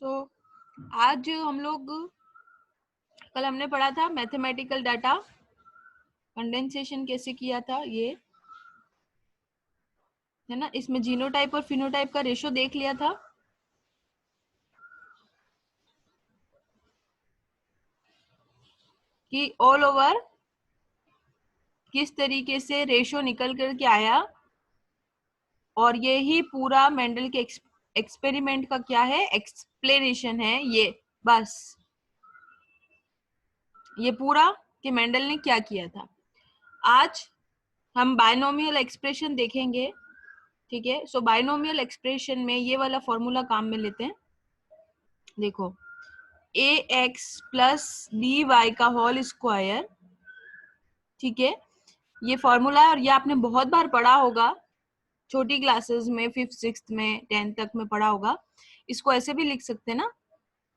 आज हम लोग कल हमने पढ़ा था मैथमेटिकल डाटा कंडेंसेशन कैसे किया था, ये है ना। इसमें जीनोटाइप और फिनोटाइप का रेशो देख लिया था। कि ऑल ओवर किस तरीके से रेशो निकल करके आया, और ये ही पूरा मेंडल के एक्सपेरिमेंट का क्या है, एक्सप्लेनेशन है। ये बस ये पूरा कि मेंडल ने क्या किया था। आज हम बायनोमियल एक्सप्रेशन देखेंगे, ठीक है। सो बायनोमियल एक्सप्रेशन में ये वाला फॉर्मूला काम में लेते हैं। देखो, ए एक्स प्लस बी वाई का होल स्क्वायर, ठीक है, ये फॉर्मूला है और ये आपने बहुत बार पढ़ा होगा, छोटी क्लासेस में, 5th 6th में, 10th तक में पढ़ा होगा। इसको ऐसे भी लिख सकते हैं ना,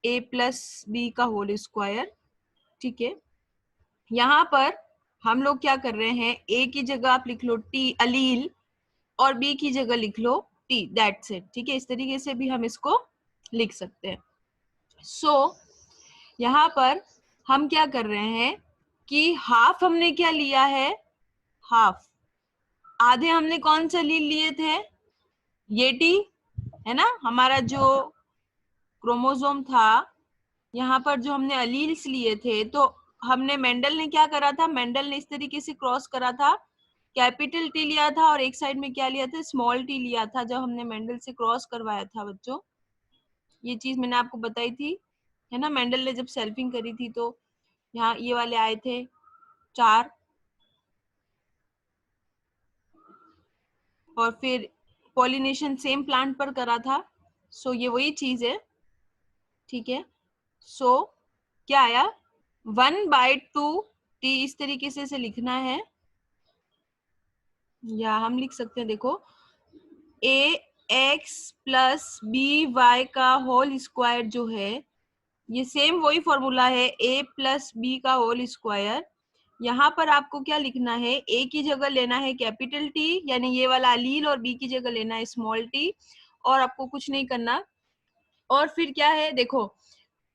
ए प्लस बी का होल स्क्वायर, ठीक है। यहाँ पर हम लोग क्या कर रहे हैं, ए की जगह आप लिख लो टी अलील, और बी की जगह लिख लो टी, दैट्स इट, ठीक है। इस तरीके से भी हम इसको लिख सकते हैं। यहाँ पर हम क्या कर रहे हैं कि हाफ हमने क्या लिया है, हाफ। आधे हमने कौन सा अलील लिए थे, ये टी, है ना। हमारा जो क्रोमोसोम था, यहाँ पर जो हमने अलील्स लिए थे, तो हमने मेंडल ने क्या करा था, मेंडल ने इस तरीके से क्रॉस करा था, कैपिटल टी लिया था और एक साइड में क्या लिया था, स्मॉल टी लिया था, जब हमने मेंडल से क्रॉस करवाया था बच्चों। ये चीज मैंने आपको बताई थी, है ना। मेंडल ने जब सेल्फिंग करी थी तो यहाँ ये वाले आए थे 4, और फिर पॉलिनेशन सेम प्लांट पर करा था। सो ये वही चीज है, ठीक है। सो क्या आया, 1/2 टी, इस तरीके से इसे लिखना है, या हम लिख सकते हैं, देखो, ए एक्स प्लस बी वाई का होल स्क्वायर जो है, ये सेम वही फॉर्मूला है, ए प्लस बी का होल स्क्वायर। यहाँ पर आपको क्या लिखना है, ए की जगह लेना है कैपिटल टी, यानी ये वाला अलील, और बी की जगह लेना है स्मॉल टी, और आपको कुछ नहीं करना। और फिर क्या है, देखो,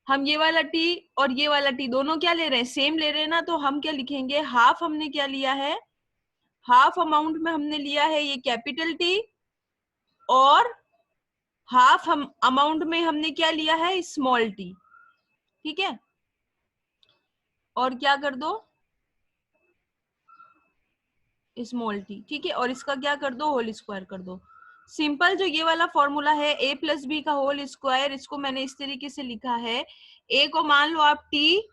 हम ये वाला टी और ये वाला टी दोनों क्या ले रहे हैं, सेम ले रहे हैं ना, तो हम क्या लिखेंगे, हाफ हमने क्या लिया है, हाफ अमाउंट में हमने लिया है ये कैपिटल टी, और हाफ हम अमाउंट में हमने क्या लिया है, स्मॉल टी, ठीक है। और क्या कर दो, स्मॉल टी, ठीक है, और इसका क्या कर दो, होल स्क्वायर कर दो। सिंपल जो ये वाला फॉर्मूला है, ए प्लस बी का होल स्क्वायर, इसको मैंने इस तरीके से लिखा है, ए को मान लो आप टी,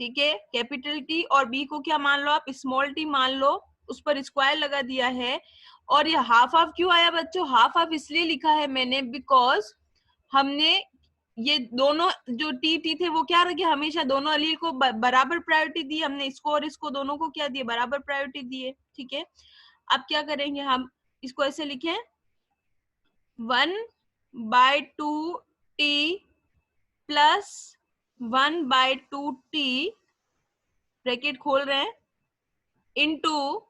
ठीक है, कैपिटल टी, और बी को क्या मान लो आप, स्मॉल टी मान लो, उस पर स्क्वायर लगा दिया है। और ये हाफ हाफ क्यों आया बच्चों, हाफ हाफ इसलिए लिखा है मैंने, बिकॉज हमने ये दोनों जो टी टी थे वो क्या रखे, हमेशा दोनों अलील को बराबर प्रायोरिटी दी हमने, इसको और इसको दोनों को क्या दिए, बराबर प्रायोरिटी दिए, ठीक है। अब क्या करेंगे, हम इसको ऐसे लिखें, 1/2 टी प्लस 1/2 टी, ब्रैकेट खोल रहे हैं, इंटू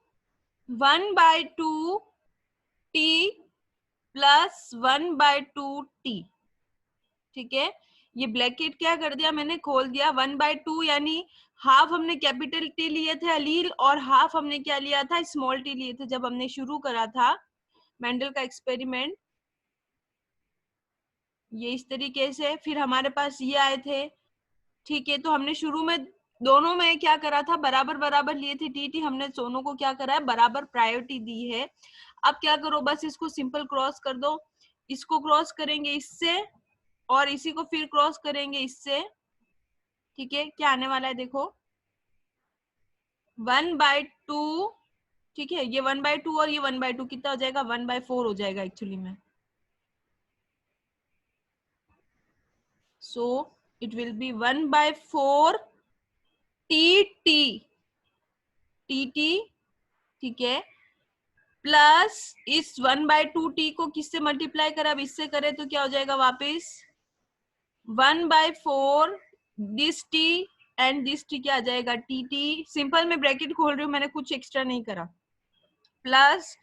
1/2 टी प्लस 1/2 टी, ठीक है। ये ब्रैकेट क्या कर दिया मैंने, खोल दिया, 1/2 यानी हाफ हमने कैपिटल टी लिए थे अलील, और हाफ हमने क्या लिया था, स्मॉल टी लिए थे, जब हमने शुरू करा था मेंडल का एक्सपेरिमेंट। ये इस तरीके से फिर हमारे पास ये आए थे, ठीक है। तो हमने शुरू में दोनों में क्या करा था, बराबर बराबर लिए थे टी टी, हमने दोनों को क्या करा है, बराबर प्रायोरिटी दी है। अब क्या करो, बस इसको सिंपल क्रॉस कर दो, इसको क्रॉस करेंगे इससे, और इसी को फिर क्रॉस करेंगे इससे, ठीक है। क्या आने वाला है, देखो, 1/2, ठीक है, ये 1/2 और ये 1/2 कितना हो जाएगा, 1/4 हो जाएगा एक्चुअली में। So it will B 1/4 T T, T T, ठीक है, प्लस इस 1/2 टी को किससे मल्टीप्लाई करें, अब इससे करें तो क्या हो जाएगा वापस, 1/4 this T, and this T क्या आ जाएगा, टी टी, सिंपल में ब्रैकेट खोल रही हूँ मैंने, कुछ एक्स्ट्रा नहीं करा, प्लस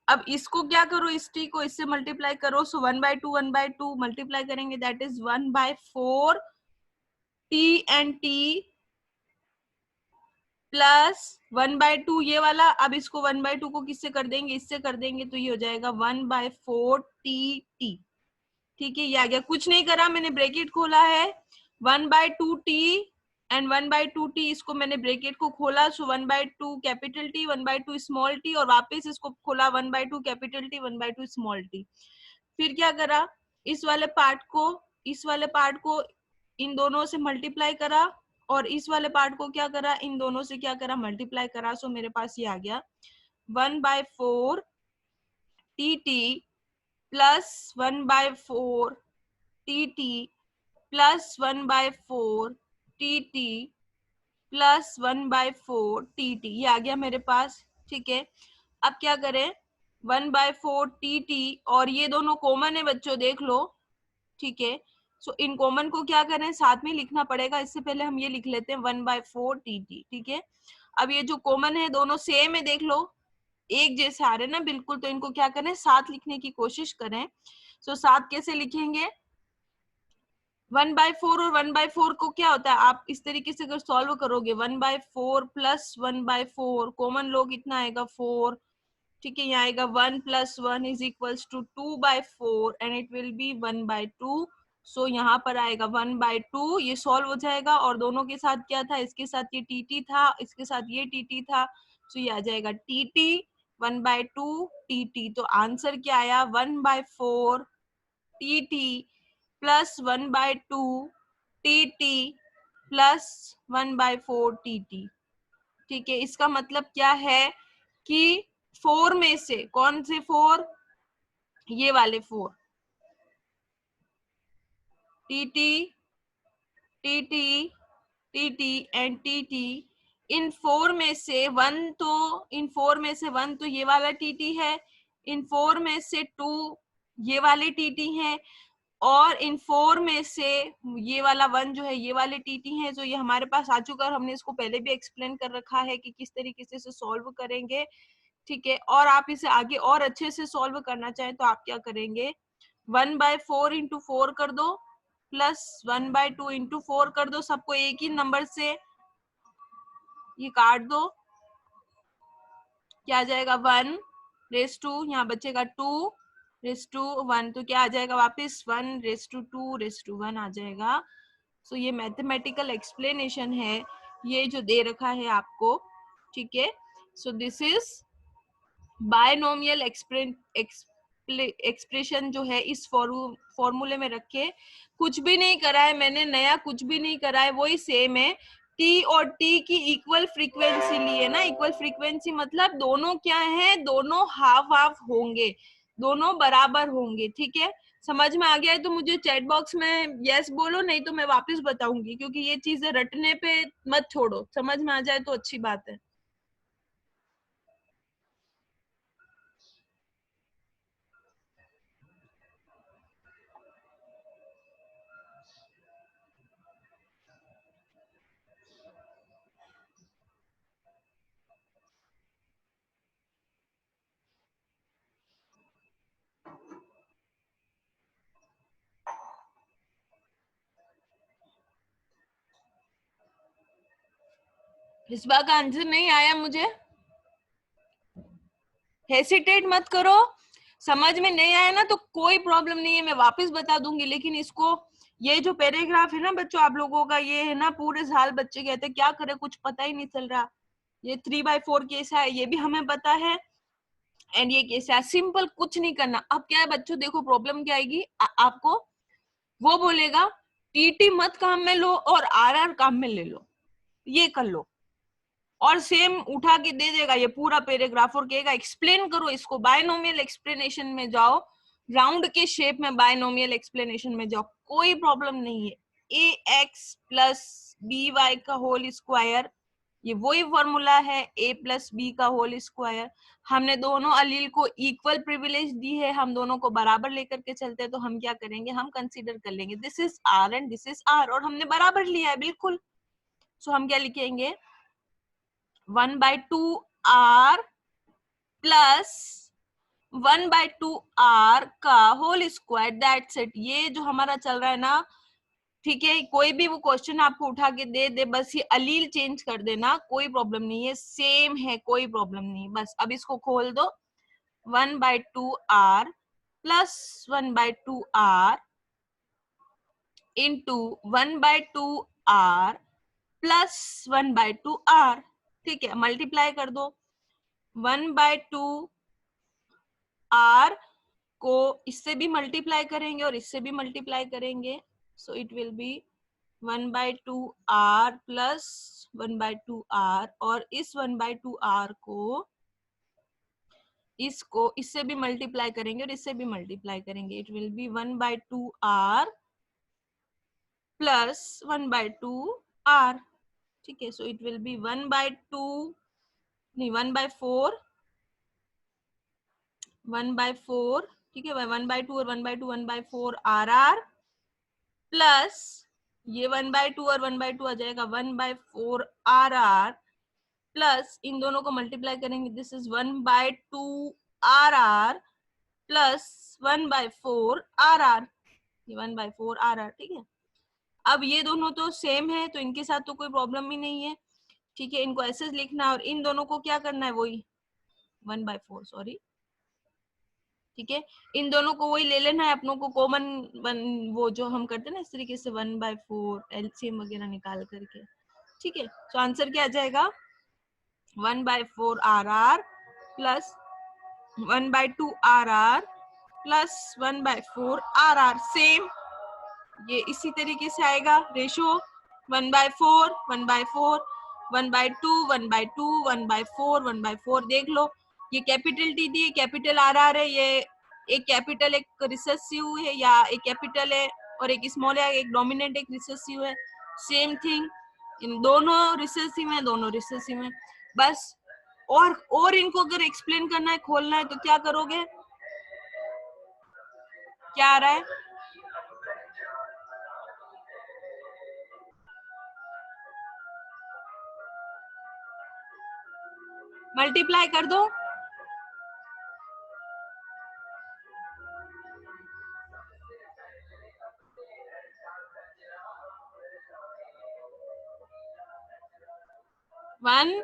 अब इसको क्या करो, इस टी को इससे मल्टीप्लाई करो, सो 1/2 मल्टीप्लाई करेंगे, that is 1/4 T and T plus 1/2 ये वाला। अब इसको 1/2 को किससे कर देंगे, इससे कर देंगे, तो ये हो जाएगा 1/4 टी टी। ठीक है, ये आ गया, कुछ नहीं करा मैंने, ब्रैकेट खोला है, 1/2 टी एंड 1/2 टी, इसको मैंने ब्रैकेट को खोला, सो 1/2 कैपिटल टी 1/2 स्मॉल टी, और वापस इसको खोला 1/2 कैपिटल टी 1/2 स्मॉल टी। फिर क्या करा, इस वाले पार्ट को इन दोनों से मल्टीप्लाई करा, और इस वाले पार्ट को क्या करा, इन दोनों से क्या करा, मल्टीप्लाई करा। सो मेरे पास ये आ गया 1/4 T T plus 1/4 T T plus 1/4 T T plus 1/4 T T, ये आ गया मेरे पास। ठीक है, अब क्या करें, 1/4 टी टी, और ये दोनों कॉमन है बच्चों, देख लो। ठीक है, सो इन कॉमन को क्या करें, साथ में लिखना पड़ेगा, इससे पहले हम ये लिख लेते हैं 1/4 टी टी। ठीक है, अब ये जो कॉमन है दोनों सेम है, देख लो एक जैसे आ रहे ना बिल्कुल, तो इनको क्या करें, साथ लिखने की कोशिश करें। सो साथ कैसे लिखेंगे, 1/4 और 1/4 को क्या होता है, आप इस तरीके से अगर सॉल्व करोगे, 1/4 प्लस 1/4 कॉमन लो, कितना आएगा 4। ठीक है, यहाँ आएगा 1 + 1 is equals to 2/4 and it will be 1/2। So यहाँ पर आएगा 1/2, ये सॉल्व हो जाएगा, और दोनों के साथ क्या था, इसके साथ ये टीटी था, इसके साथ ये टीटी था, सो ये आ जाएगा टीटी 1/2 टीटी। तो आंसर क्या आया, 1/4 TT plus 1/2 TT plus 1/4 TT. ठीक है, इसका मतलब क्या है कि 4 में से कौन से 4, ये वाले 4, TT TT TT and TT, इन 4 में से 1 तो ये वाला टीटी है, इन 4 में से 2 ये वाले टीटी हैं, और इन 4 में से ये वाला 1 जो है ये वाले टीटी हैं, जो ये हमारे पास आ चुका है, और हमने इसको पहले भी एक्सप्लेन कर रखा है कि किस तरीके से इसे सॉल्व करेंगे। ठीक है, और आप इसे आगे और अच्छे से सॉल्व करना चाहें तो आप क्या करेंगे, 1/4 इंटू 4 कर दो, प्लस 1/2 इंटू 4 कर दो, सबको एक ही नंबर से ये काट दो, क्या आ जाएगा 1/2, यहाँ बचेगा 2/1, तो क्या आ जाएगा वापस 1/2/1 आ जाएगा। सो ये मैथमेटिकल एक्सप्लेनेशन है, ये जो दे रखा है आपको। ठीक है, so this is binomial expression जो है इस फॉर्मूले में रखे, कुछ भी नहीं करा है मैंने, नया कुछ भी नहीं करा है, वही सेम है। टी और टी की इक्वल फ्रीक्वेंसी ली है ना, इक्वल फ्रीक्वेंसी मतलब दोनों क्या है, दोनों हाफ हाफ होंगे, दोनों बराबर होंगे। ठीक है, समझ में आ गया है तो मुझे चैट बॉक्स में यस बोलो, नहीं तो मैं वापस बताऊंगी, क्योंकि ये चीजें रटने पे मत छोड़ो, समझ में आ जाए तो अच्छी बात है। इस बार का आंसर नहीं आया मुझे, हेसिटेट मत करो, समझ में नहीं आया ना तो कोई प्रॉब्लम नहीं है, मैं वापस बता दूंगी। लेकिन इसको, ये जो पैराग्राफ है ना बच्चों आप लोगों का, ये है ना पूरे साल बच्चे कहते हैं क्या करे, कुछ पता ही नहीं चल रहा, ये 3/4 कैसा है ये भी हमें पता है, एंड ये कैसा है, सिंपल कुछ नहीं करना। अब क्या है बच्चों, देखो प्रॉब्लम क्या आएगी, आपको वो बोलेगा टीटी मत काम में लो और आरआर काम में ले लो, ये कर लो, और सेम उठा के दे देगा ये पूरा पैराग्राफ, और कहेगा एक्सप्लेन करो इसको, बायनोमियल एक्सप्लेनेशन में जाओ, राउंड के शेप में बायनोमियल एक्सप्लेनेशन में जाओ, कोई प्रॉब्लम नहीं है। ए एक्स प्लस बी वाई का होल स्क्वायर, ये वही फॉर्मूला है, ए प्लस बी का होल स्क्वायर। हमने दोनों अलील को इक्वल प्रिविलेज दी है, हम दोनों को बराबर लेकर के चलते हैं, तो हम क्या करेंगे, हम कंसीडर कर लेंगे this is r and this is r, और हमने बराबर लिया है बिल्कुल। सो हम क्या लिखेंगे, 1/2 r प्लस 1/2r का होल स्क्वायर, दैट्स इट। ये जो हमारा चल रहा है ना, ठीक है, कोई भी वो क्वेश्चन आपको उठा के दे दे, बस ये अलील चेंज कर देना, कोई प्रॉब्लम नहीं है, सेम है, कोई प्रॉब्लम नहीं। बस अब इसको खोल दो, 1/2r plus 1/2r into 1/2r plus 1/2r, ठीक है, मल्टीप्लाई कर दो। 1/2r को इससे भी मल्टीप्लाई करेंगे और इससे भी मल्टीप्लाई करेंगे, so it will B 1/2r plus 1/2r, और इस 1/2r को इसको इससे भी मल्टीप्लाई करेंगे और इससे भी मल्टीप्लाई करेंगे, it will B 1/2r plus 1/2r, ठीक है। सो इट विल बी 1/2 नहीं 1/4, 1/4, ठीक है, 1/2 और 1/2 1/4 RR प्लस ये 1/2 और 1/2 आ जाएगा 1/4 RR प्लस इन दोनों को मल्टीप्लाई करेंगे, this is 1/2 RR plus 1/4 RR, ये 1/4 RR, ठीक है। अब ये दोनों तो सेम है तो इनके साथ तो कोई प्रॉब्लम ही नहीं है, ठीक है, इनको ऐसे लिखना और इन दोनों को क्या करना है, वही 1/4, सॉरी, ठीक है, इन दोनों को वही ले लेना है अपनों को कॉमन, वो जो हम करते हैं ना इस तरीके से 1/4 एलसीएम वगैरह निकाल करके, ठीक है। तो आंसर क्या आ जाएगा, 1/4 RR plus 1/2 RR plus 1/4 RR, same ये इसी तरीके से आएगा रेशो 1/4 1/4 1/2 1/2 1/4 1/4, देख लो ये capital T D capital RR है, ये एक कैपिटल एक रिसेसिव है या एक कैपिटल है और एक स्मॉल है, एक डोमिनेंट एक रिसेसिव है, सेम थिंग, इन दोनों रिसेसिव है, दोनों रिसेसिव है, बस। और इनको अगर एक्सप्लेन करना है, खोलना है, तो क्या करोगे, क्या आ रहा है, मल्टीप्लाई कर दो, one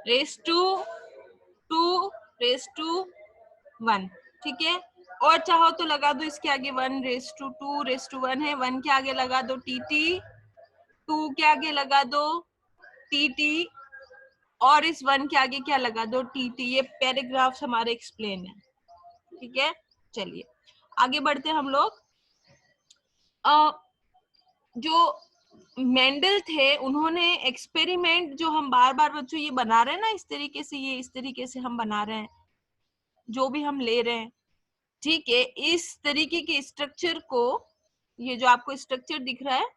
raise to 2 raise to 1, ठीक है। और चाहो तो लगा दो इसके आगे 1 रेस टू 2 रेस टू 1 है, 1 के आगे लगा दो टीटी, 2 के आगे लगा दो टीटी और इस 1 के आगे क्या लगा दो टीटी, ये पैराग्राफ्स हमारे एक्सप्लेन है, ठीक है। चलिए आगे बढ़ते हैं हम लोग। जो मेंडल थे उन्होंने एक्सपेरिमेंट, जो हम बार बार बच्चों ये बना रहे हैं ना इस तरीके से, ये इस तरीके से हम बना रहे हैं, जो भी हम ले रहे हैं, ठीक है, इस तरीके के स्ट्रक्चर को, ये जो आपको स्ट्रक्चर दिख रहा है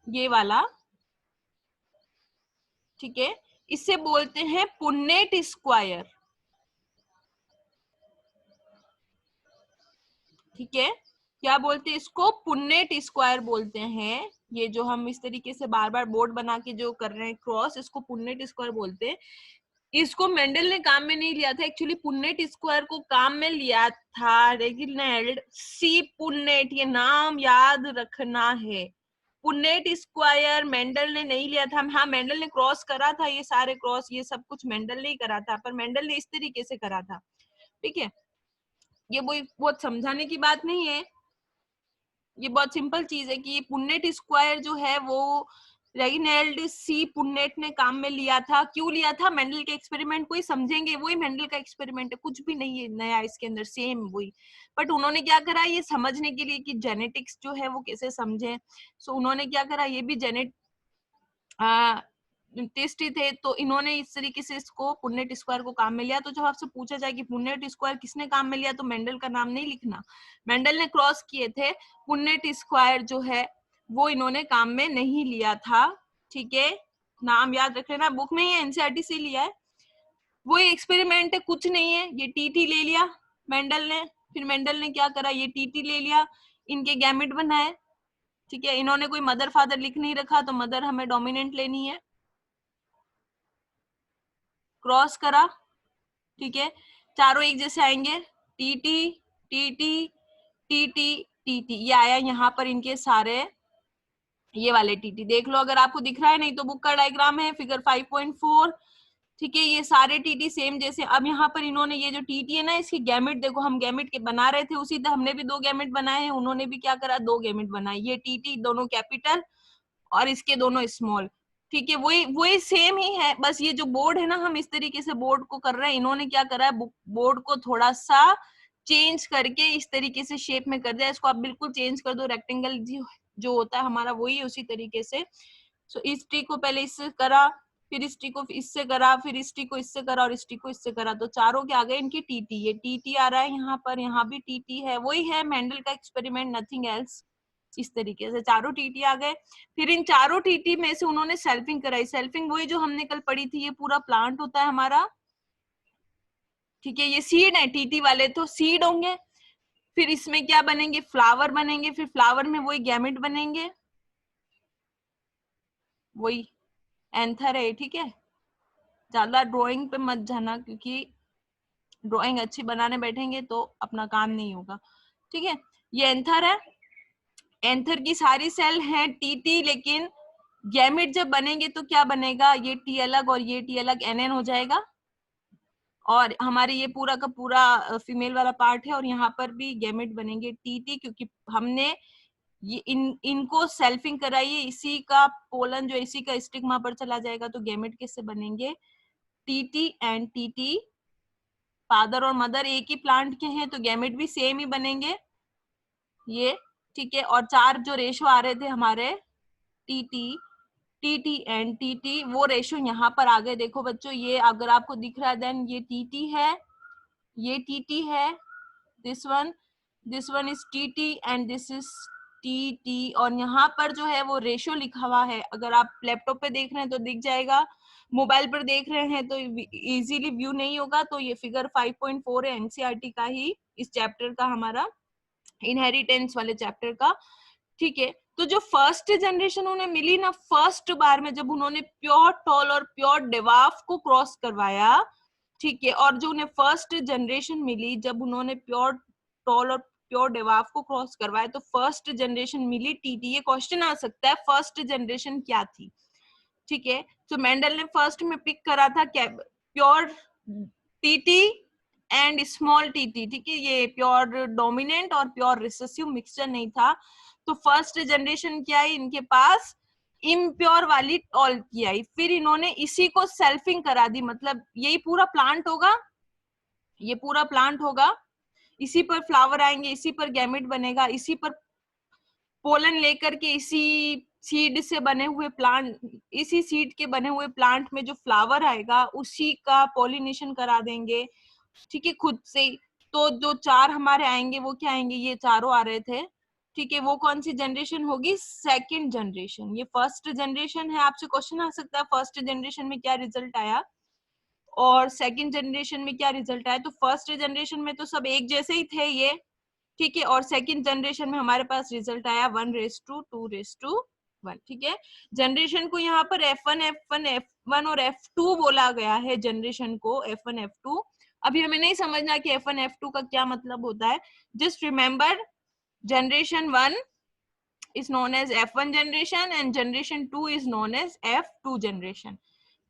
ये वाला, ठीक है, इसे बोलते हैं पुन्नेट स्क्वायर, ठीक है, क्या बोलते हैं इसको, पुन्नेट स्क्वायर बोलते हैं। ये जो हम इस तरीके से बार बार बोर्ड बना के जो कर रहे हैं क्रॉस, इसको पुन्नेट स्क्वायर बोलते हैं। इसको मेंडल ने काम में नहीं लिया था, एक्चुअली पुन्नेट स्क्वायर को काम में लिया था रेगिनाल्ड सी पुन्नेट, ये नाम याद रखना है। पुन्नेट स्क्वायर मेंडल ने नहीं लिया था, हाँ मेंडल ने क्रॉस करा था, ये सारे क्रॉस ये सब कुछ मेंडल ने ही करा था, पर मेंडल ने इस तरीके से करा था, ठीक है। ये बहुत समझाने की बात नहीं है, ये बहुत सिंपल चीज है कि ये पुन्नेट स्क्वायर जो है वो रेगिनाल्ड सी पुन्नेट ने काम में लिया था। क्यों लिया था, मेंडल के एक्सपेरिमेंट को ही समझेंगे, वही मेंडल का एक्सपेरिमेंट है, कुछ भी नहीं है नया इसके अंदर, सेम वही, बट उन्होंने क्या करा ये समझने के लिए कि जेनेटिक्स जो है वो कैसे समझे, सो उन्होंने क्या करा, ये भी टेस्टी थे, तो इन्होंने इस तरीके से इसको पुन्नेट स्क्वायर को काम में लिया। तो जब आपसे पूछा जाए कि पुन्नेट स्क्वायर किसने काम में लिया, तो मेंडल का नाम नहीं लिखना, मेंडल ने क्रॉस किए थे, पुन्नेट स्क्वायर जो है वो इन्होंने काम में नहीं लिया था, ठीक है, नाम याद रख लेना, बुक में ही एनसीईआरटी से लिया है, वो एक्सपेरिमेंट है, कुछ नहीं है। ये टीटी ले लिया मेंडल ने, फिर मेंडल ने क्या करा, ये टीटी ले लिया, इनके गैमेट बनाए, ठीक है, इन्होंने कोई मदर फादर लिख नहीं रखा, तो मदर हमें डोमिनेंट लेनी है, क्रॉस करा, ठीक है, चारों एक जैसे आएंगे, टीटी टीटी टीटी टीटी, ये आया यहाँ पर इनके सारे, ये वाले टीटी देख लो अगर आपको दिख रहा है, नहीं तो बुक का डायग्राम है फिगर 5.4। ठीक है, ये सारे टीटी सेम जैसे। अब यहाँ पर इन्होंने ये जो टीटी है ना, इसकी गैमेट देखो, हम गैमेट के बना रहे थे उसी तरह हमने भी 2 गैमेट बनाए हैं, उन्होंने भी क्या करा, 2 गैमेट बनाए। ये टीटी दोनों कैपिटल और इसके दोनों स्मॉल। ठीक है, वही वही सेम ही है, बस ये जो बोर्ड है ना, हम इस तरीके से बोर्ड को कर रहे हैं, इन्होंने क्या करा है, बोर्ड को थोड़ा सा चेंज करके इस तरीके से शेप में कर दिया। इसको आप बिल्कुल चेंज कर दो, रेक्टेंगल जो होता है हमारा वही उसी तरीके से। सो इस टी को पहले इससे करा, फिर इस टी को इससे करा, फिर इस टी को इससे करा और इस टी को इससे करा, तो चारों के आ गए इनकी टीटी। ये टीटी आ रहा है यहाँ पर, यहाँ भी टीटी है, वही है मेंडल का एक्सपेरिमेंट, नथिंग एल्स। इस तरीके से चारों टीटी आ गए। फिर इन चारों टीटी में से उन्होंने सेल्फिंग कराई। सेल्फिंग वही जो हमने कल पढ़ी थी, ये पूरा प्लांट होता है हमारा। ठीक है, ये सीड है टीटी वाले, तो सीड होंगे। फिर इसमें क्या बनेंगे, फ्लावर बनेंगे, फिर फ्लावर में वही गैमेट बनेंगे, वही एंथर है। ठीक है, ज्यादा ड्राइंग पे मत जाना, क्योंकि ड्राइंग अच्छी बनाने बैठेंगे तो अपना काम नहीं होगा। ठीक है, ये एंथर है, एंथर की सारी सेल है टीटी, लेकिन गैमेट जब बनेंगे तो क्या बनेगा, ये टी अलग और ये टी अलग, एनएन हो जाएगा। और हमारे ये पूरा का पूरा फीमेल वाला पार्ट है, और यहाँ पर भी गैमेट बनेंगे टीटी, क्योंकि हमने ये इनको सेल्फिंग कराई है, इसी का पोलन जो इसी का स्टिग्मा पर चला जाएगा, तो गैमेट किससे बनेंगे, टीटी एंड टीटी। फादर और मदर एक ही प्लांट के हैं तो गैमेट भी सेम ही बनेंगे ये। ठीक है, और 4 जो रेशो आ रहे थे हमारे, टीटी टीटी एंड टीटी, वो रेशो यहाँ पर आ गए। देखो बच्चों, ये अगर आपको दिख रहा है, देन ये टीटी है, ये टीटी है, this one is TT and this is TT. और यहाँ पर जो है वो रेशो लिखा हुआ है, अगर आप लैपटॉप पे देख रहे हैं तो दिख जाएगा, मोबाइल पर देख रहे हैं तो इजीली व्यू नहीं होगा। तो ये फिगर 5.4 है, एनसीईआरटी का ही, इस चैप्टर का, हमारा इनहेरिटेंस वाले चैप्टर का। ठीक है, तो जो फर्स्ट जनरेशन उन्हें मिली ना, फर्स्ट बार में जब उन्होंने प्योर टॉल और प्योर डेवाफ को क्रॉस करवाया, ठीक है, और जो उन्हें फर्स्ट जनरेशन मिली जब उन्होंने प्योर टॉल और प्योर डेवाफ को क्रॉस करवाया, तो फर्स्ट जनरेशन मिली टीटी। ये क्वेश्चन आ सकता है, फर्स्ट जनरेशन क्या थी। ठीक है, तो मेंडल ने फर्स्ट में पिक करा था pure TT and small TT. ठीक है, ये प्योर डोमिनेंट और प्योर रिसेसिव मिक्सचर नहीं था। तो फर्स्ट जनरेशन क्या है इनके पास, इम्प्योर वाली टॉल की आई, फिर इन्होंने इसी को सेल्फिंग करा दी, मतलब यही पूरा प्लांट होगा, ये पूरा प्लांट होगा, इसी पर फ्लावर आएंगे, इसी पर गैमेट बनेगा, इसी पर पोलन लेकर के इसी सीड से बने हुए प्लांट, इसी सीड के बने हुए प्लांट में जो फ्लावर आएगा उसी का पॉलिनेशन करा देंगे। ठीक है, खुद से। तो जो 4 हमारे आएंगे वो क्या आएंगे, ये चारों आ रहे थे। ठीक है, वो कौन सी जनरेशन होगी, सेकंड जनरेशन। ये फर्स्ट जनरेशन है, आपसे क्वेश्चन आ सकता है फर्स्ट जनरेशन में क्या रिजल्ट आया और सेकंड जनरेशन में क्या रिजल्ट आया। तो फर्स्ट जनरेशन में तो सब एक जैसे ही थे ये, ठीक है, और सेकंड जनरेशन में हमारे पास रिजल्ट आया 1:2:1। ठीक है, जनरेशन को यहाँ पर F1 F1 F1 और F2 बोला गया है, जनरेशन को F1 F2। अभी हमें नहीं समझना कि F1 F2 का क्या मतलब होता है, just remember generation 1 is known as F1 generation and generation 2 is known as F2 generation।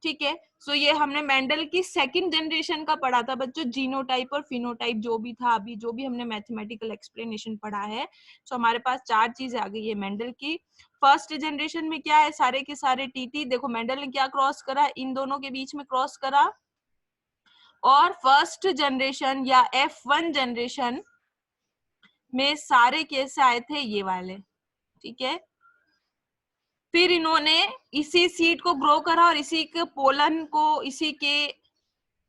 ठीक है, सो ये हमने मेंडल की सेकंड जनरेशन का पढ़ा था बच्चों, जीनोटाइप और फिनोटाइप जो भी था, अभी जो भी हमने मैथमेटिकल एक्सप्लेनेशन पढ़ा है। सो हमारे पास 4 चीजें आ गई है मेंडल की। फर्स्ट जनरेशन में क्या है, सारे के सारे टीटी। देखो मेंडल ने क्या क्रॉस करा, इन दोनों के बीच में क्रॉस करा। और फर्स्ट जनरेशन या F1 जनरेशन में सारे कैसे आए थे, ये वाले। ठीक है, फिर इन्होंने इसी सीड को ग्रो करा और इसी के पोलन को इसी के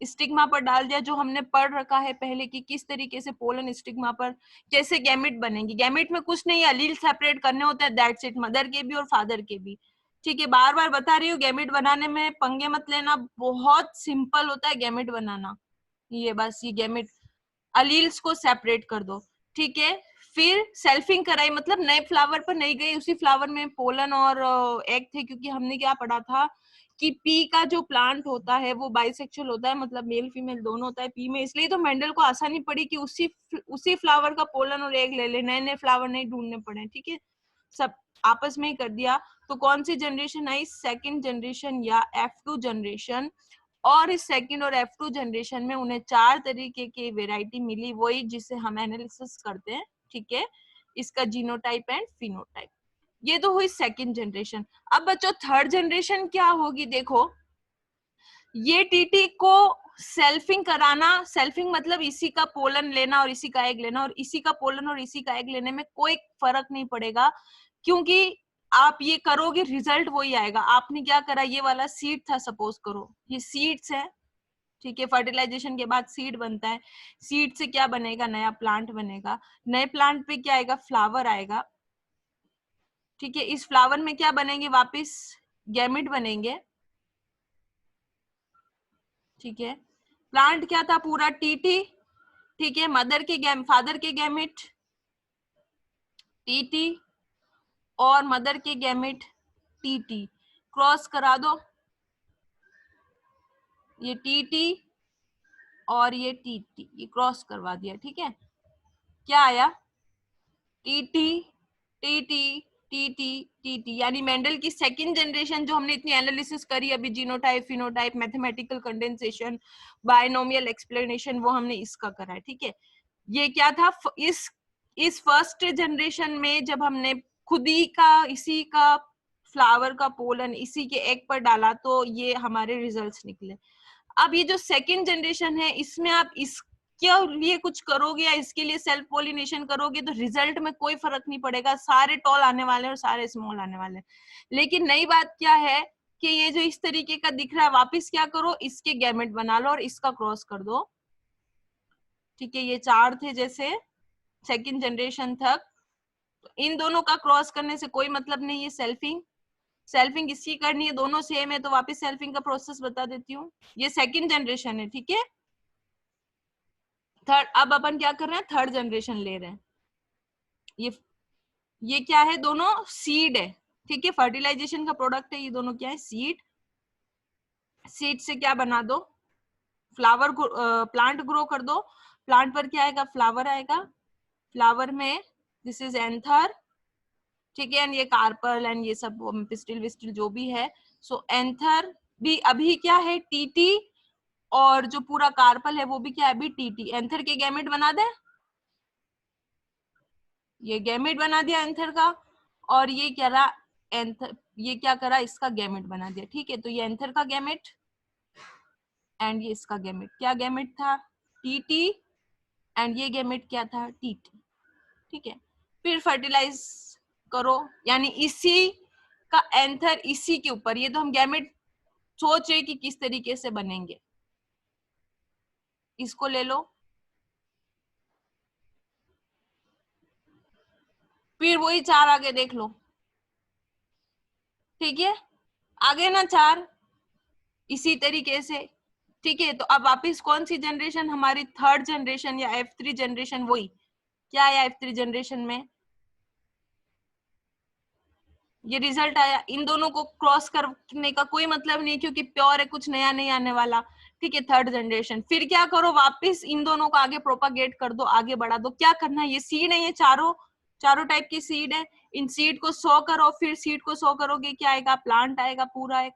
स्टिग्मा पर डाल दिया, जो हमने पढ़ रखा है पहले कि किस तरीके से पोलन स्टिग्मा पर कैसे गैमेट बनेंगे। गैमेट में कुछ नहीं, अलील सेपरेट करने होते हैं, दैट्स इट, मदर के भी और फादर के भी। ठीक है, बार बार बता रही हूँ, गैमेट बनाने में पंगे मत लेना, बहुत सिंपल होता है गैमेट बनाना। ये बस ये गैमेट अलील्स को सेपरेट कर दो। ठीक है, फिर सेल्फिंग कराई, मतलब नए फ्लावर पर नहीं गई, उसी फ्लावर में पोलन और एग थे, क्योंकि हमने क्या पढ़ा था कि पी का जो प्लांट होता है वो बाइसेक्सुअल होता है, मतलब मेल फीमेल दोनों होता है पी में, इसलिए तो मेंडल को आसानी पड़ी कि उसी फ्लावर का पोलन और एग ले ले, नए नए फ्लावर नहीं ढूंढने पड़े, ठीक है, सब आपस में ही कर दिया। तो कौन सी जनरेशन आई, सेकंड जनरेशन या F2 जनरेशन। और इस सेकंड और F2 जनरेशन में उन्हें 4 तरीके की वेराइटी मिली, वही जिसे हम एनालिसिस करते हैं, ठीक है, इसका जीनोटाइप एंड फिनोटाइप। ये तो हुई सेकंड जनरेशन। अब बच्चों थर्ड जनरेशन क्या होगी, देखो ये टीटी को सेल्फिंग कराना, सेल्फिंग मतलब इसी का पोलन लेना और इसी का एग लेना, और इसी का पोलन और इसी का एग लेने में कोई फर्क नहीं पड़ेगा, क्योंकि आप ये करोगे रिजल्ट वही आएगा। आपने क्या करा, ये वाला सीड था, सपोज करो ये सीड्स है, ठीक है, फर्टिलाइजेशन के बाद सीड बनता है, सीड से क्या बनेगा, नया प्लांट बनेगा, नए प्लांट पे क्या आएगा, फ्लावर आएगा, ठीक है, इस फ्लावर में क्या बनेंगे, वापस गैमिट बनेंगे, ठीक है, प्लांट क्या था, पूरा टीटी, ठीक है, मदर के फादर के गैमिट टीटी और मदर के गैमिट टीटी, क्रॉस करा दो, ये टीटी और ये टीटी, ये क्रॉस करवा दिया, ठीक है, क्या आया, टीटी टीटी टीटी टीटी, यानी मेंडल की सेकंड जनरेशन जो हमने इतनी एनालिसिस करी अभी, genotype phenotype mathematical condensation binomial explanation, वो हमने इसका करा है, ठीक है। ये क्या था, इस फर्स्ट जनरेशन में जब हमने खुद ही का इसी का फ्लावर का पोलन इसी के एग पर डाला तो ये हमारे रिजल्ट्स निकले। अब ये जो सेकंड जनरेशन है इसमें आप इसके लिए कुछ करोगे या इसके लिए सेल्फ पोलिनेशन करोगे तो रिजल्ट में कोई फर्क नहीं पड़ेगा, सारे टॉल आने वाले हैं और सारे स्मॉल आने वाले हैं। लेकिन नई बात क्या है कि ये जो इस तरीके का दिख रहा है, वापस क्या करो, इसके गैमेट बना लो और इसका क्रॉस कर दो, ठीक है, ये 4 थे जैसे सेकंड जनरेशन तक, तो इन दोनों का क्रॉस करने से कोई मतलब नहीं है, सेल्फिंग इसकी करनी है, दोनों सेम है, तो वापस सेल्फिंग का प्रोसेस बता देती हूँ। ये सेकंड जनरेशन है, ठीक है, थर्ड, अब अपन क्या कर रहे हैं, थर्ड जनरेशन ले रहे हैं। ये क्या है, दोनों सीड है, ठीक है, फर्टिलाइजेशन का प्रोडक्ट है, ये दोनों क्या है, सीड, सीड से क्या बना दो, फ्लावर, प्लांट ग्रो कर दो, प्लांट पर क्या आएगा, फ्लावर आएगा, फ्लावर में दिस इज एंथर, ठीक है, एंड ये कार्पल एंड ये सब पिस्टिल विस्टिल जो भी है, सो एंथर भी अभी क्या है, टीटी, और जो पूरा कार्पल है वो भी क्या है, अभी टीटी। एंथर के गैमेट बना दे, ये गैमेट बना दिया एंथर का, और ये क्या रहा, एंथर, ये क्या करा, इसका गैमेट बना दिया, ठीक है, तो ये एंथर का गैमेट एंड ये इसका गैमेट, क्या गैमेट था, टीटी, एंड ये गैमेट क्या था, टीटी, ठीक है। फिर फर्टिलाइज करो, यानी इसी का एंथर इसी के ऊपर, ये तो हम गैमेट सोच रहे कि किस तरीके से बनेंगे, इसको ले लो, फिर वही 4 आगे देख लो, ठीक है, आगे ना 4 इसी तरीके से, ठीक है। तो अब वापिस कौन सी जनरेशन, हमारी थर्ड जनरेशन या F3 जनरेशन, वही क्या आया F3 जनरेशन में, ये रिजल्ट आया। इन दोनों को क्रॉस करने का कोई मतलब नहीं क्योंकि प्योर है, कुछ नया नहीं आने वाला, ठीक है, थर्ड जनरेशन। फिर क्या करो, वापस इन दोनों को आगे प्रोपागेट कर दो, आगे बढ़ा दो, क्या करना है, ये सीड है, ये चारों टाइप की सीड है, इन सीड को 100 करो, फिर सीड को 100 करोगे, क्या आएगा, प्लांट आएगा पूरा एक,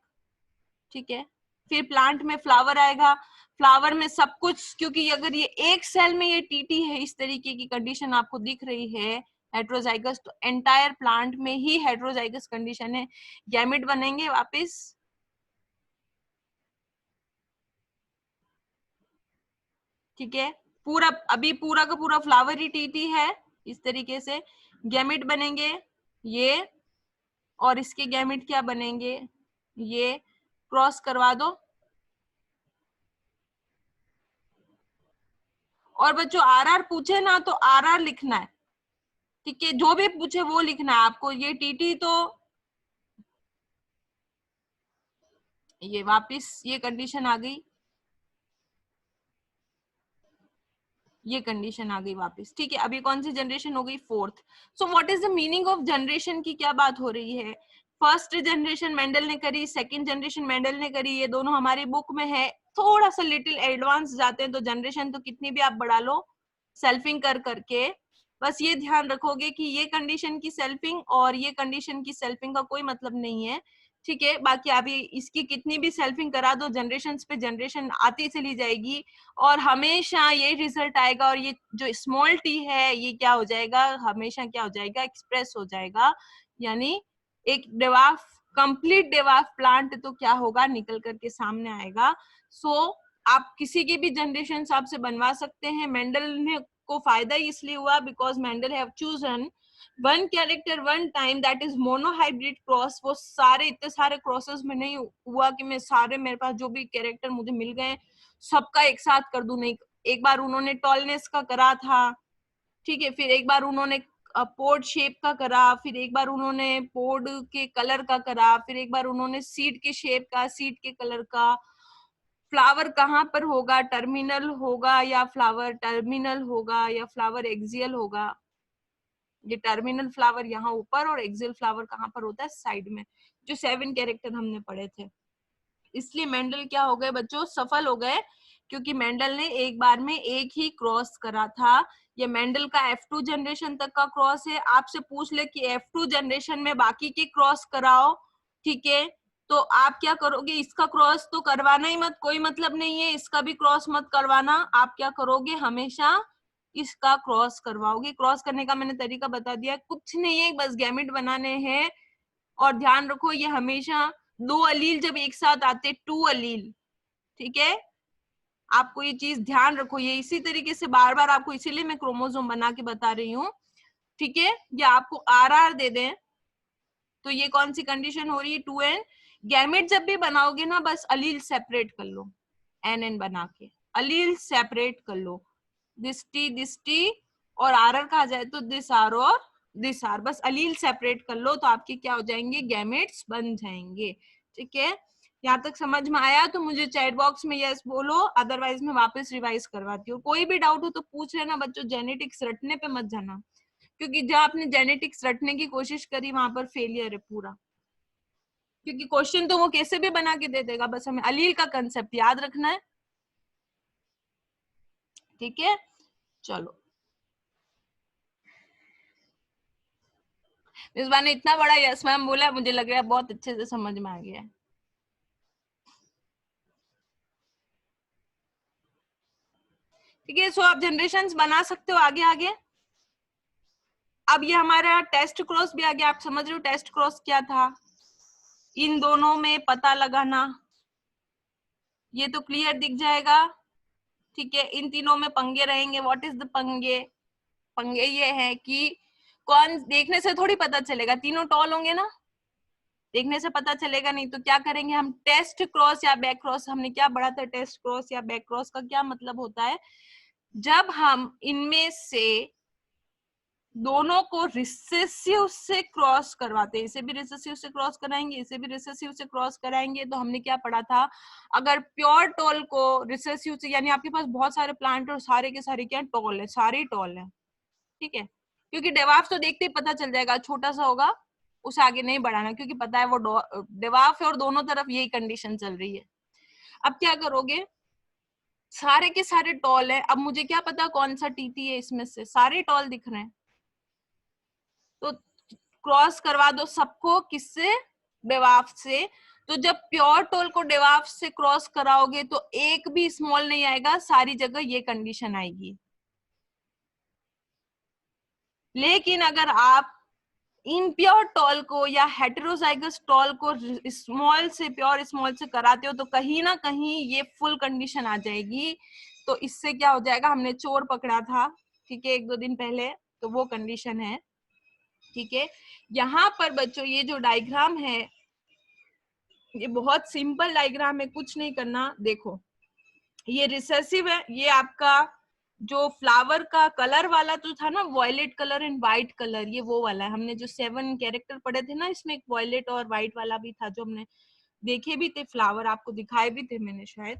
ठीक है। फिर प्लांट में फ्लावर आएगा, फ्लावर में सब कुछ, क्योंकि अगर ये एक सेल में ये टीटी है, इस तरीके की कंडीशन आपको दिख रही है हेट्रोजाइगस, तो एंटायर प्लांट में ही हेट्रोजाइगस कंडीशन है, गैमेट बनेंगे वापस, ठीक है, पूरा अभी पूरा का पूरा फ्लावर ही टीटी है, इस तरीके से गैमेट बनेंगे ये, और इसके गैमेट क्या बनेंगे, ये क्रॉस करवा दो। और बच्चों आरआर पूछे ना तो आरआर लिखना है, ठीक है, जो भी पूछे वो लिखना है आपको। ये टीटी तो ये वापस ये कंडीशन आ गई, ये कंडीशन आ गई वापस, ठीक है। अभी कौन सी जनरेशन हो गई, fourth. So what is the meaning of generation की क्या बात हो रही है, फर्स्ट जनरेशन मेंडल ने करी, सेकंड जनरेशन मेंडल ने करी, ये दोनों हमारी बुक में है। थोड़ा सा लिटिल एडवांस जाते हैं तो जनरेशन तो कितनी भी आप बढ़ा लो सेल्फिंग कर करके, बस ये ध्यान रखोगे कि ये कंडीशन की सेल्फिंग और ये कंडीशन की सेल्फिंग का कोई मतलब नहीं है, ठीक है। बाकी आप ये इसकी कितनी भी सेल्फिंग करा दो, जनरेशन पे जनरेशन आती चली जाएगी और हमेशा ये रिजल्ट आएगा। और ये जो स्मॉल टी है ये क्या हो जाएगा, हमेशा क्या हो जाएगा, एक्सप्रेस हो जाएगा। यानी एक डेवाफ, कंप्लीट डेवाफ प्लांट तो क्या होगा, निकल करके सामने आएगा। सो आप किसी की भी जनरेशन आपसे बनवा सकते हैं। मेंडल ने को फायदा इसलिए हुआ because Mendel have chosen one character one time that is monohybrid cross. वो सारे इतने सारे क्रॉसेस में नहीं हुआ कि मैं सारे, मेरे पास जो भी कैरेक्टर मुझे मिल गए सबका एक साथ कर दूं, नहीं। एक बार उन्होंने टॉलनेस का करा था, ठीक है, फिर एक बार उन्होंने पोर्ड शेप का करा, फिर एक बार उन्होंने पोर्ड के कलर का करा, फिर एक बार उन्होंने सीड के शेप का, सीड के कलर का, फ्लावर कहाँ पर होगा, टर्मिनल होगा या फ्लावर टर्मिनल होगा या फ्लावर एक्सियल होगा। ये टर्मिनल फ्लावर यहाँ ऊपर और एक्सियल फ्लावर कहाँ पर होता है, साइड में, जो 7 कैरेक्टर हमने पढ़े थे। इसलिए मेंडल क्या हो गए बच्चों, सफल हो गए, क्योंकि मेंडल ने एक बार में एक ही क्रॉस करा था। ये मेंडल का F2 जनरेशन तक का क्रॉस है। आपसे पूछ ले कि F2 जनरेशन में बाकी के क्रॉस कराओ, ठीक है, तो आप क्या करोगे, इसका क्रॉस तो करवाना ही मत, कोई मतलब नहीं है, इसका भी क्रॉस मत करवाना। आप क्या करोगे, हमेशा इसका क्रॉस करवाओगे। क्रॉस करने का मैंने तरीका बता दिया, कुछ नहीं है, बस गैमेट बनाने हैं। और ध्यान रखो ये हमेशा 2 अलील जब एक साथ आते, 2 अलील, ठीक है, आपको ये चीज ध्यान रखो। ये इसी तरीके से बार बार आपको, इसीलिए मैं क्रोमोसोम बना के बता रही हूँ, ठीक है। ये आपको RR दे दें तो ये कौन सी कंडीशन हो रही है, 2n। गैमेट जब भी बनाओगे ना, बस अलील सेपरेट कर लो, NN बना के अलील सेपरेट कर लो, दिस टी और RR कहा जाए तो दिस आर और दिस आर, बस अलील सेपरेट कर लो तो आपके क्या हो जाएंगे, गैमेट्स बन जाएंगे, ठीक है। यहाँ तक समझ में आया तो मुझे चैट बॉक्स में यस बोलो, अदरवाइज मैं वापस रिवाइज करवाती हूँ। कोई भी डाउट हो तो पूछ लेना बच्चों, जेनेटिक्स रटने पे मत जाना, क्योंकि जब आपने जेनेटिक्स रटने की कोशिश करी वहां पर फेलियर है पूरा, क्योंकि क्वेश्चन तो वो कैसे भी बना के दे देगा, बस हमें अलील का कंसेप्ट याद रखना है, ठीक है। चलो, मिसबा ने इतना बड़ा यस मैम बोला, मुझे लग रहा है बहुत अच्छे से समझ में आ गया है। ठीक है, सो आप जनरेशन बना सकते हो आगे आगे। अब ये हमारा टेस्ट क्रॉस भी आ गया, आप समझ रहे हो टेस्ट क्रॉस क्या था, इन दोनों में पता लगाना, ये तो क्लियर दिख जाएगा, ठीक है। इन तीनों में पंगे रहेंगे, व्हाट इज द पंगे, पंगे ये है कि कौन, देखने से थोड़ी पता चलेगा, तीनों टॉल होंगे ना, देखने से पता चलेगा नहीं, तो क्या करेंगे हम, टेस्ट क्रॉस या बैक क्रॉस। हमने क्या पढ़ा था, टेस्ट क्रॉस या बैक क्रॉस का क्या मतलब होता है, जब हम इनमें से दोनों को रिसेसिव से क्रॉस करवाते हैं, इसे भी रिसेसिव से क्रॉस कराएंगे, इसे भी रिसेसिव से क्रॉस कराएंगे, तो हमने क्या पढ़ा था, अगर प्योर टॉल को रिसेसिव से, यानी आपके पास बहुत सारे प्लांट और सारे के सारे क्या टॉल है, सारे टॉल है, ठीक है, क्योंकि डेवाफ तो देखते ही पता चल जाएगा, छोटा सा होगा, उसे आगे नहीं बढ़ाना, क्योंकि पता है वो डेवाफ है और दोनों तरफ यही कंडीशन चल रही है। अब क्या करोगे, सारे के सारे टॉल है, अब मुझे क्या पता कौन सा टीटी है, इसमें से सारे टॉल दिख रहे हैं, तो क्रॉस करवा दो सबको, किससे, डेवाफ से। तो जब प्योर टोल को डेवाफ से क्रॉस कराओगे तो एक भी स्मॉल नहीं आएगा, सारी जगह ये कंडीशन आएगी। लेकिन अगर आप इम्प्योर टॉल को या हेटेरोजाइगस टॉल को स्मॉल से, प्योर स्मॉल से कराते हो तो कहीं ना कहीं ये फुल कंडीशन आ जाएगी। तो इससे क्या हो जाएगा, हमने चोर पकड़ा था, ठीक है, 1-2 दिन पहले, तो वो कंडीशन है, ठीक है। यहाँ पर बच्चों ये जो डायग्राम है ये बहुत सिंपल डायग्राम है, कुछ नहीं करना। देखो ये रिसेसिव है, ये आपका जो फ्लावर का कलर वाला जो था ना, violet colour and white colour, ये वो वाला है। हमने जो 7 कैरेक्टर पढ़े थे ना, इसमें एक वॉयलेट और व्हाइट वाला भी था, जो हमने देखे भी थे, फ्लावर आपको दिखाए भी थे मैंने शायद।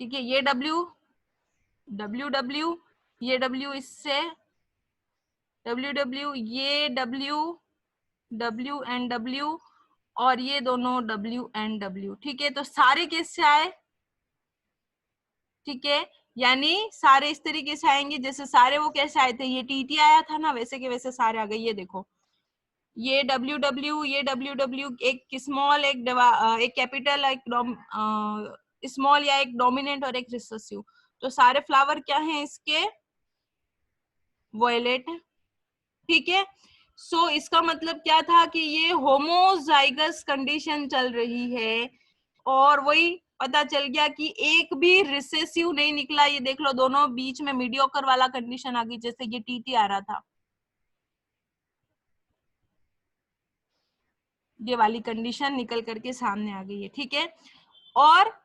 ठीक है, ये W, W, ये W इससे, W, ये W एंड W, और ये दोनों W एंड W। ठीक है, तो सारे किससे आए? ठीक है, यानी सारे इस तरीके से आएंगे जैसे सारे वो कैसे आए थे, ये TT आया था ना, वैसे के वैसे सारे आ गए। ये देखो, ये W, ये W, एक स्मॉल, एक कैपिटल, एक स्मॉल या एक डोमिनेंट और एक रिसेसिव। तो सारे फ्लावर क्या हैं इसके? वॉयलेट है। ठीक है, सो इसका मतलब क्या था कि ये होमोजाइगस कंडीशन चल रही है, और वही पता चल गया कि एक भी रिसेसिव नहीं निकला। ये देख लो, दोनों बीच में मीडियोकर वाला कंडीशन आ गई, जैसे ये TT आ रहा था, ये वाली कंडीशन निकल करके सामने आ गई है। ठीक है, और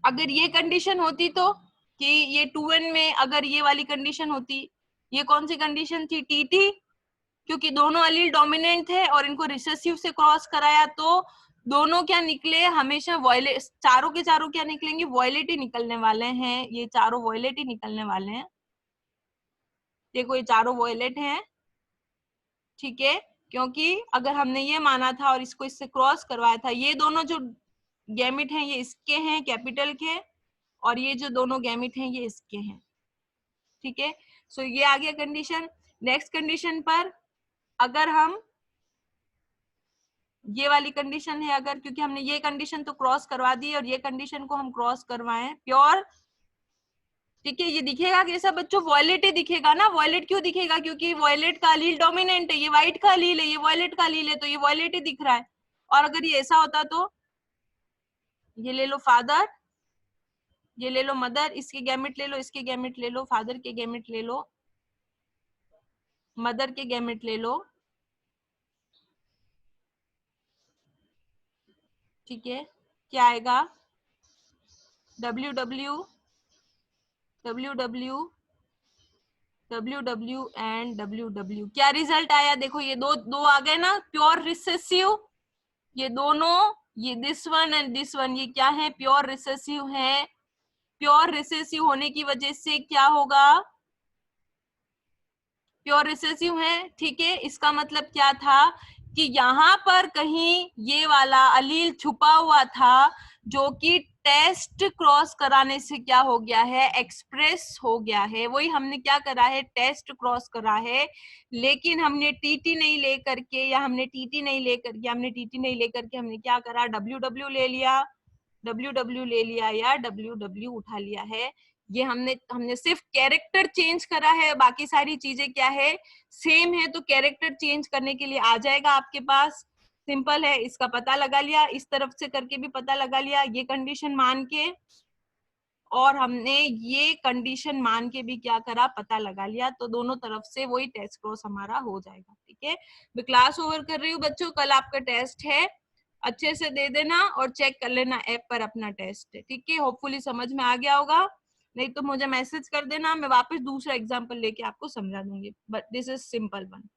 अगर ये कंडीशन होती तो, कि ये 2n में अगर ये वाली कंडीशन होती, ये कौन सी कंडीशन थी? TT, क्योंकि दोनों अलील डोमिनेंट थे और इनको रिसेसिव से क्रॉस कराया, तो दोनों क्या निकले? हमेशा वॉयलेट, चारों के चारों क्या निकलेंगे? वॉयलेट ही निकलने वाले हैं, ये चारों वॉयलेट ही निकलने वाले हैं। देखो, ये चारों वॉयलेट हैं। ठीक है, क्योंकि अगर हमने ये माना था और इसको इससे क्रॉस करवाया था, ये दोनों जो गैमिट हैं ये इसके हैं, कैपिटल के, और ये जो दोनों गैमिट हैं ये इसके हैं। ठीक है, सो ये आ गया कंडीशन। नेक्स्ट कंडीशन पर अगर हम ये वाली कंडीशन है, अगर, क्योंकि हमने ये कंडीशन तो क्रॉस करवा दी और ये कंडीशन को हम क्रॉस करवाएं प्योर, ठीक है, ये दिखेगा कैसा बच्चों? वॉयलेट ही दिखेगा ना। वॉयलेट क्यों दिखेगा? क्योंकि वॉयलेट का अलील डोमिनेंट है, ये व्हाइट का अलील है, ये वॉयलेट का अलील है, तो ये वॉयलेट ही दिख रहा है। और अगर ये ऐसा होता तो ये ले लो फादर, ये ले लो मदर, इसके गैमेट ले लो, इसके गैमेट ले लो, फादर के गैमेट ले लो, मदर के गैमेट ले लो। ठीक है, क्या आएगा? W W, W W, W W and W W. क्या रिजल्ट आया? देखो, ये दो दो आ गए ना, प्योर रिसेसिव। ये दोनों, ये this one and this one, ये क्या है? प्योर रिसेसिव है। प्योर रिसेसिव होने की वजह से क्या होगा? प्योर रिसेसिव है। ठीक है, इसका मतलब क्या था कि यहाँ पर कहीं ये वाला अलील छुपा हुआ था, जो कि टेस्ट क्रॉस कराने से क्या हो गया है? एक्सप्रेस हो गया है। वही हमने क्या करा है? टेस्ट क्रॉस करा है, लेकिन हमने टीटी नहीं लेकर के, या हमने टीटी नहीं लेकर के, हमने टीटी नहीं लेकर के हमने क्या करा? डब्ल्यू डब्ल्यू ले लिया, डब्ल्यू डब्ल्यू ले लिया, या डब्ल्यू डब्ल्यू उठा लिया है। ये हमने सिर्फ कैरेक्टर चेंज करा है, बाकी सारी चीजें क्या है? सेम है। तो कैरेक्टर चेंज करने के लिए आ जाएगा आपके पास, सिंपल है। इसका पता लगा लिया, इस तरफ से करके भी पता लगा लिया, ये कंडीशन मान के, और हमने ये कंडीशन मान के भी क्या करा? पता लगा लिया। तो दोनों तरफ से वही टेस्ट क्रॉस हमारा हो जाएगा। ठीक है, मैं क्लास ओवर कर रही हूँ बच्चों, कल आपका टेस्ट है, अच्छे से दे देना और चेक कर लेना ऐप पर अपना टेस्ट। ठीक है, होपफुली समझ में आ गया होगा, नहीं तो मुझे मैसेज कर देना, मैं वापस दूसरा एग्जाम्पल लेके आपको समझा दूंगी। But this is simple one,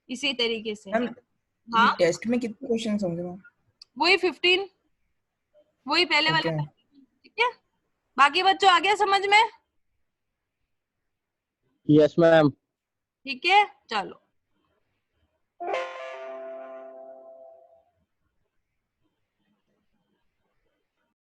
इसी तरीके से है। हाँ, टेस्ट में कितने क्वेश्चंस होंगे मैम? वही 15, वही पहले वाला। ओके, ठीक है, बाकी बच्चों आ गया समझ में? Yes ma'am. ठीक है, चलो।